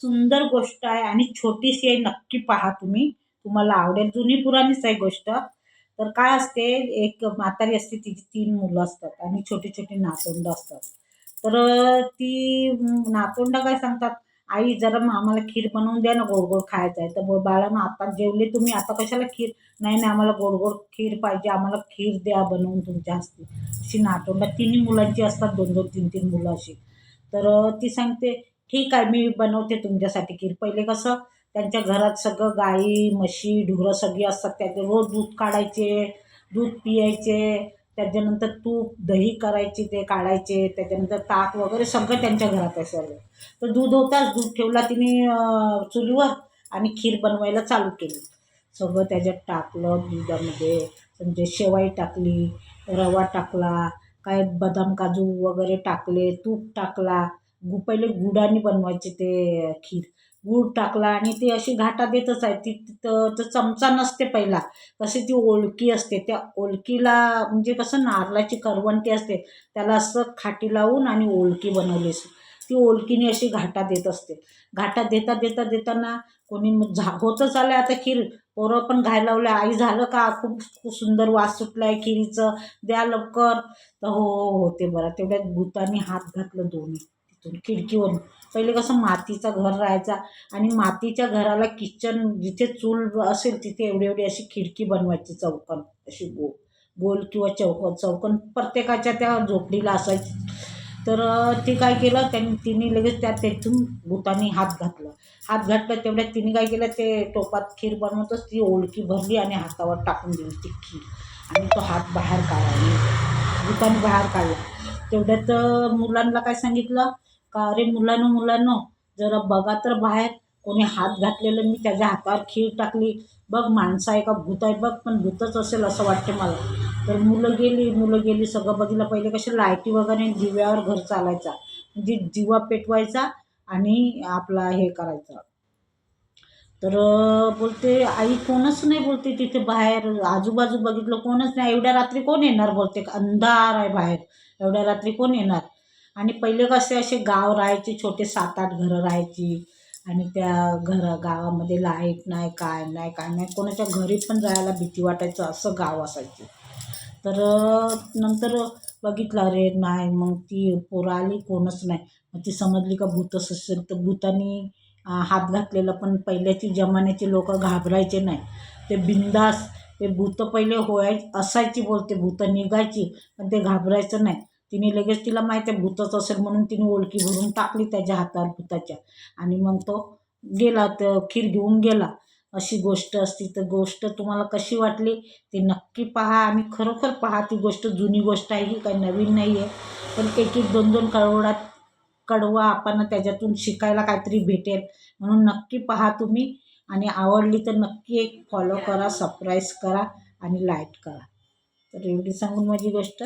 सुंदर गोष्ट आहे आणि छोटीशी आहे. नक्की पहा तुम्ही. तुम्हाला आवडेल. जुनी पुराणीच आहे गोष्ट. तर काय असते, एक म्हातारी असते, तिची 3 मुलं असतात आणि छोटी-छोटी नातवंड असतात. तर ती नातवंड काय सांगतात, "आई जरा आम्हाला खीर बनवून द्या ना, गोड-गोड खायचं आहे." तर "बाळांनो आता जेवले तुम्ही, आता कशाला खीर?" "नाही, नाही आम्हाला गोड-गोड खीर पाहिजे. आम्हाला खीर द्या बनवून तुमच्या हस्ते." अशी नातवंड तिन्ही मुलांची असतात, 2-2, 3-3 मुलं अशी. तर ती सांगते, "ठीक आहे, मी बनवते तुमच्यासाठी खीर." पहिले कसं त्यांच्या घरात सगळं गाई, म्हशी, ढुरं सगळी असतात. त्याचे रोज दूध काढायचे, दूध पियायचे. त्याच्यानंतर तूप, दही करायची, ते काढायचे. त्याच्यानंतर ताक वगैरे सगळं त्यांच्या घरात आहे सर्व. तर दूध होताच, दूध ठेवला तिने चुलीवर आणि खीर बनवायला चालू केली. सगळं त्याच्यात टाकलं दुधामध्ये, म्हणजे शेवई टाकली, रवा टाकला, काय बदाम, काजू वगैरे टाकले, तूप टाकला. पहिले गुडाने बनवायचे ते खीर. गूळ टाकला आणि ती अशी घाटा देतच आहे. ती तर चमचा नसते पहिला. कशी ती ओळकी असते. त्या ओळखीला म्हणजे कसं नारळाची करवंटी असते, त्याला असं खाटी लावून आणि ओळकी बनवली असते. ती ओळखीने अशी घाटा देत असते. घाटा देता, देता, देताना कोणी मग होतच आलंय आता खीर. पोरं पण घायला लावल्या, "आई झालं का? खूप खूप सुंदर वास सुटलाय खिरीचं, द्या लवकर." तर "हो, हो, होते बरं." तेवढ्यात भूतानी हात घातलं दोन्ही तिथून खिडकीवरून. पहिले कसं मातीचं घर राहायचा आणि मातीच्या घराला किचन जिथे चूल असेल तिथे एवढी-एवढी अशी खिडकी बनवायची चौकोन, अशी गोल किंवा चौकोन प्रत्येकाच्या त्या झोपडीला असायची. तर ते काय केलं तिने लगेच त्यातून भुतानी हात घातला. हात घातला तेवढ्यात तिने काय केलं, ते टोपात खीर बनवतच ती ओळखी भरली आणि हातावर टाकून दिली ती खीर आणि तो हात बाहेर काढला. भुतानी बाहेर काढला. तेवढ्यात मुलांना काय सांगितलं का, "अरे मुलांनो, मुलांनो, जरा बघा तर बाहेर, कोणी हात घातलेलं, मी त्याच्या हातावर खीर टाकली. बघ माणसं आहे का भूत आहे बघ, पण भूतच असेल असं वाटते मला." तर मुलं गेली सगळं बघितलं. पहिले कसे लाईटी वगैरे दिव्यावर घर चालायचा. म्हणजे दिवा पेटवायचा आणि आपला हे करायचं. तर बोलते, "आई कोणच नाही." बोलते, "तिथे बाहेर आजूबाजू बघितलं कोणच नाही. एवढ्या रात्री कोण येणार?" बोलते, "अंधार आहे बाहेर. एवढ्या रात्री कोण येणार?" आणि पहिले कसे असे गाव राहायचे, छोटे 7-8 घरं राहायची आणि त्या गावामध्ये लाईट नाही, काय नाही, काय नाही. कोणाच्या घरी पण राहायला भीती वाटायचं, असं गाव असायचं. तर नंतर बघितलं, अरे नाही, मग ती पोरं आली, कोणच नाही. मग ती समजली का भूतच असेल. तर भूतानी हात घातलेलं, पण पहिल्याची जमान्याची लोकं घाबरायचे नाही. ते बिनधास्त ते भूतं पहिले असायची बोलते, भूतं निघायची, पण ते घाबरायचं नाही. तिने लगेच, तिला माहिती आहे भूतच असेल म्हणून तिने ओळखी भरून टाकली त्याच्या हातावर भूताच्या आणि मग तो गेला, तर खीर घेऊन गेला. अशी गोष्ट असती. तर गोष्ट तुम्हाला कशी वाटली ते नक्की पहा आणि खरोखर पहा. ती गोष्ट जुनी गोष्ट आहे, ही काही नवीन नाही आहे. पण एक एक 2-2 कडवं आपण त्याच्यातून शिकायला काहीतरी भेटेल, म्हणून नक्की पहा तुम्ही. आणि आवडली तर नक्की एक फॉलो करा, सबस्क्राईब करा आणि लाईक करा. तर एवढी सांगून माझी गोष्ट